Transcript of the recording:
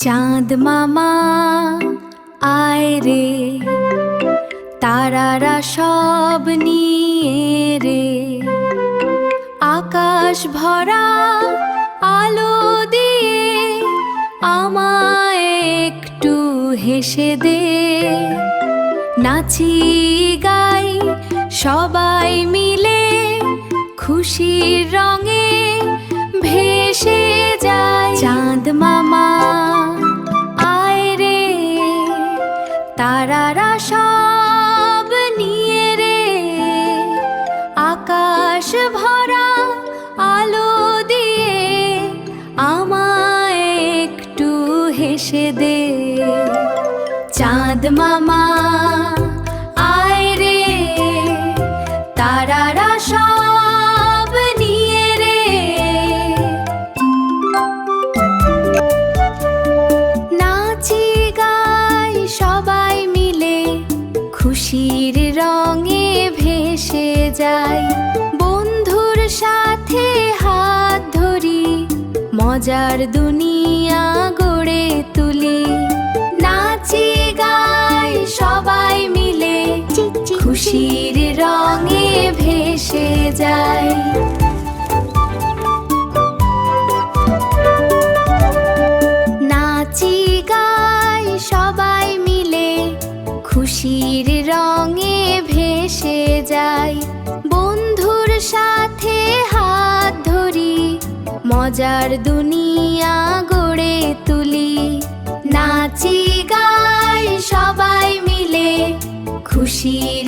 চাঁদ মামা আয় রে, তারারা সব নিয়ে রে, আকাশ ভরা আলো দিয়ে আমায় একটু হেসে দে। নাচি গাই সবাই মিলে, খুশির রঙে ভেসে যায়। চাঁদ মামা আয় রে, তারারা সব নিয়ে রে, আকাশ ভরা আলো দিয়ে আমায় একটু হেসে দে। চাঁদ মামা আয় রে, তারারা সব নিয়ে রে, নাচি গাই সবাই মিলে, খুশির রঙে ভেসে যাই। বন্ধুর সাথে হাত ধরি, মজার দুনিয়া গড়ে তুলি। নাচি গাই সবাই মিলে, খুশির রঙে ভেসে যাই। নাচি গাই সবাই মিলে, খুশির রঙে ভেসে যাই। বন্ধুর সাথে হাত ধরি, মজার দুনিয়া গড়ে তুলি। নাচি গাই সবাই মিলে, খুশির